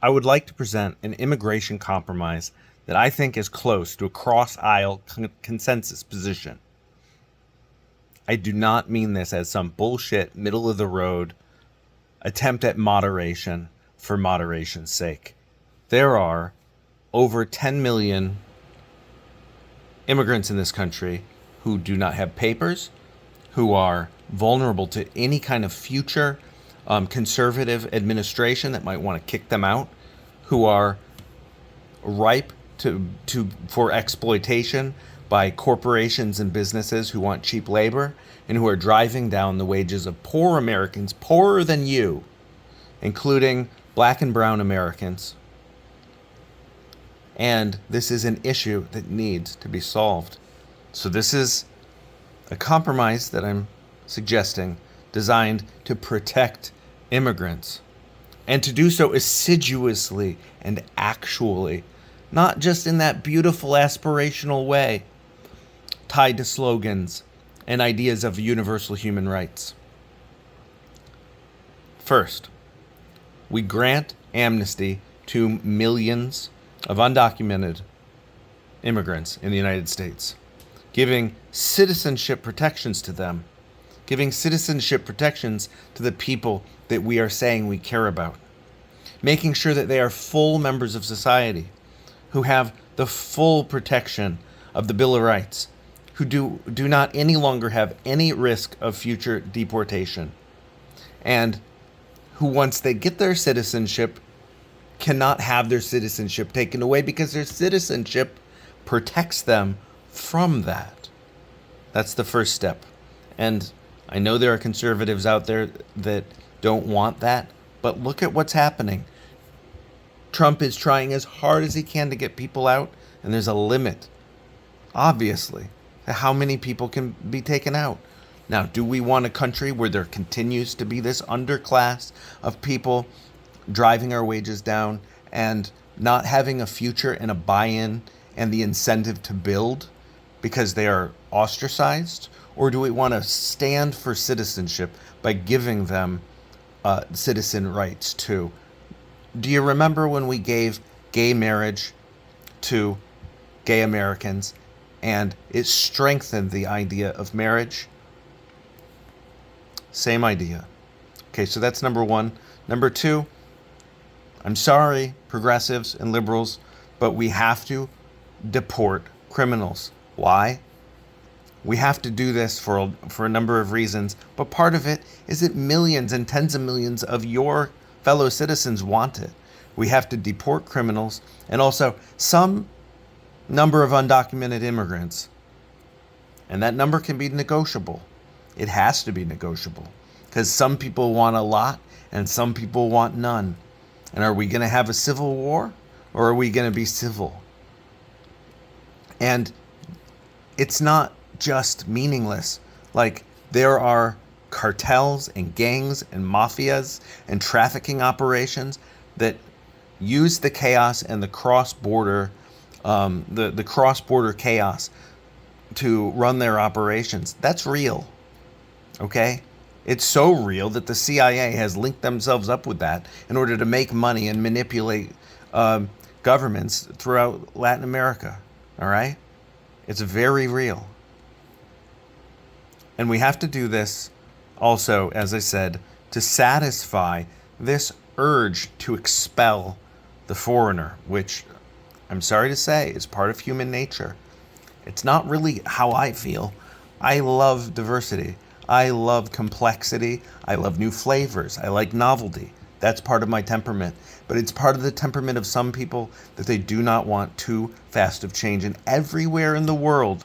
I would like to present an immigration compromise that I think is close to a cross-aisle consensus position. I do not mean this as some bullshit, middle-of-the-road attempt at moderation for moderation's sake. There are over 10 million immigrants in this country who do not have papers, who are vulnerable to any kind of future conservative administration that might want to kick them out, who are ripe for exploitation by corporations and businesses who want cheap labor, and who are driving down the wages of poor Americans, poorer than you, including black and brown Americans. And this is an issue that needs to be solved. So this is a compromise that I'm suggesting, designed to protect immigrants, and to do so assiduously and actually, not just in that beautiful aspirational way, tied to slogans and ideas of universal human rights. First, we grant amnesty to millions of undocumented immigrants in the United States, giving citizenship protections to them, giving citizenship protections to the people that we are saying we care about, making sure that they are full members of society, who have the full protection of the Bill of Rights, who do not any longer have any risk of future deportation, and who, once they get their citizenship, cannot have their citizenship taken away because their citizenship protects them from that. That's the first step. And I know there are conservatives out there that don't want that, but look at what's happening. Trump is trying as hard as he can to get people out, and there's a limit, obviously, to how many people can be taken out. Now, do we want a country where there continues to be this underclass of people driving our wages down and not having a future and a buy-in and the incentive to build because they are ostracized? Or do we want to stand for citizenship by giving them citizen rights too? Do you remember when we gave gay marriage to gay Americans and it strengthened the idea of marriage? Same idea. Okay, so that's number one. Number two, I'm sorry, progressives and liberals, but we have to deport criminals. Why? We have to do this for a number of reasons, but part of it is that millions and tens of millions of your fellow citizens want it. We have to deport criminals and also some number of undocumented immigrants. And that number can be negotiable. It has to be negotiable because some people want a lot and some people want none. And are we going to have a civil war or are we going to be civil? And it's not just meaningless. Like, there are cartels and gangs and mafias and trafficking operations that use the chaos and the cross-border the cross-border chaos to run their operations. That's real. Okay? It's so real that the CIA has linked themselves up with that in order to make money and manipulate governments throughout Latin America. All right? It's very real. And we have to do this also, as I said, to satisfy this urge to expel the foreigner, which I'm sorry to say is part of human nature. It's not really how I feel. I love diversity. I love complexity. I love new flavors. I like novelty. That's part of my temperament. But it's part of the temperament of some people that they do not want too fast of change. And everywhere in the world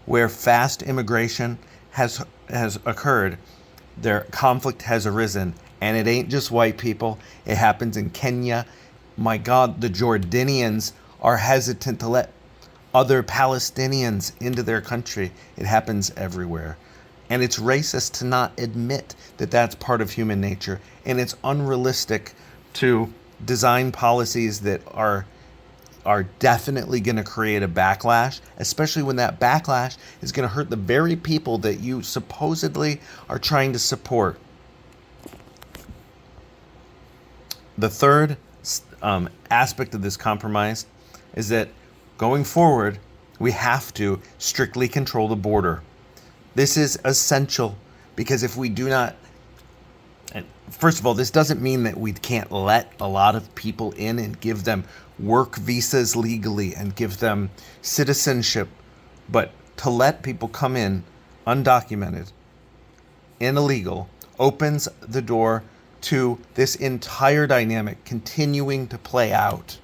where fast immigration has occurred, their conflict has arisen. And it ain't just white people. It happens in Kenya. My God, the Jordanians are hesitant to let other Palestinians into their country. It happens everywhere. And it's racist to not admit that that's part of human nature. And it's unrealistic to design policies that are definitely going to create a backlash, especially when that backlash is going to hurt the very people that you supposedly are trying to support. The third aspect of this compromise is that going forward, we have to strictly control the border. This is essential because if we do not, and first of all, this doesn't mean that we can't let a lot of people in and give them work visas legally and give them citizenship, but to let people come in undocumented and illegal opens the door to this entire dynamic continuing to play out.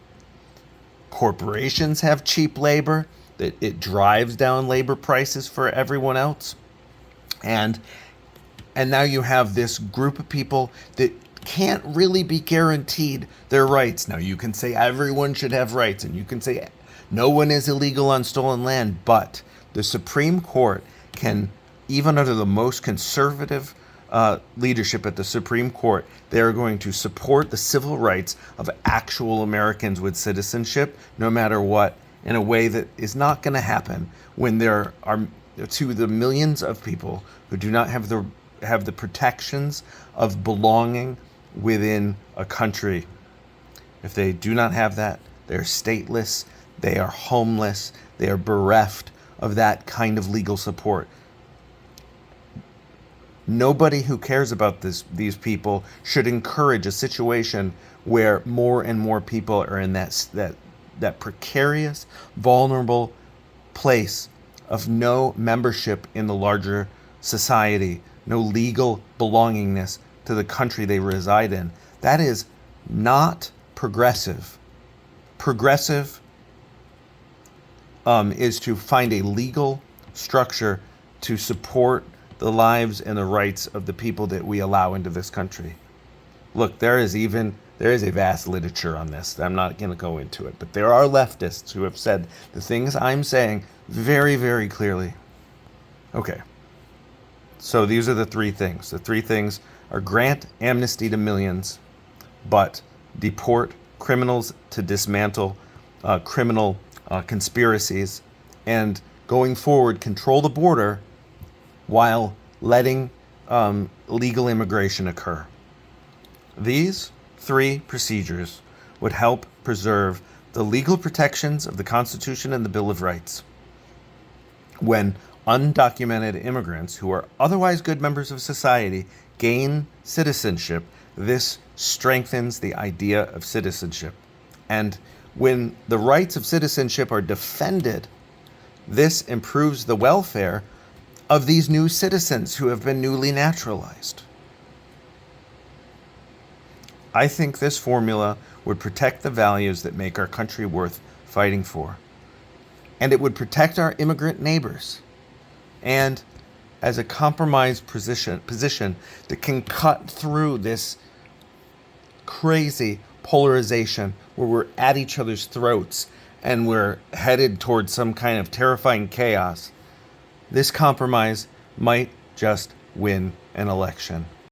Corporations have cheap labor, that it drives down labor prices for everyone else. And now you have this group of people that can't really be guaranteed their rights. Now you can say everyone should have rights, and you can say no one is illegal on stolen land, but the Supreme Court can, even under the most conservative leadership at the Supreme Court, they're going to support the civil rights of actual Americans with citizenship, no matter what, in a way that is not going to happen when there are, to the millions of people who do not have the protections of belonging within a country. If they do not have that, they're stateless, they are homeless, they are bereft of that kind of legal support. Nobody who cares about these people should encourage a situation where more and more people are in that precarious, vulnerable place of no membership in the larger society, no legal belongingness to the country they reside in. That is not progressive. Progressive is to find a legal structure to support the lives and the rights of the people that we allow into this country. Look, there is a vast literature on this. I'm not going to go into it, but there are leftists who have said the things I'm saying very, very clearly. Okay, so these are the three things. The three things are grant amnesty to millions, but deport criminals to dismantle criminal conspiracies, and going forward, control the border while letting legal immigration occur. These three procedures would help preserve the legal protections of the Constitution and the Bill of Rights. When undocumented immigrants who are otherwise good members of society gain citizenship, this strengthens the idea of citizenship. And when the rights of citizenship are defended, this improves the welfare of these new citizens who have been newly naturalized. I think this formula would protect the values that make our country worth fighting for. And it would protect our immigrant neighbors. And as a compromise position that can cut through this crazy polarization where we're at each other's throats and we're headed towards some kind of terrifying chaos, this compromise might just win an election.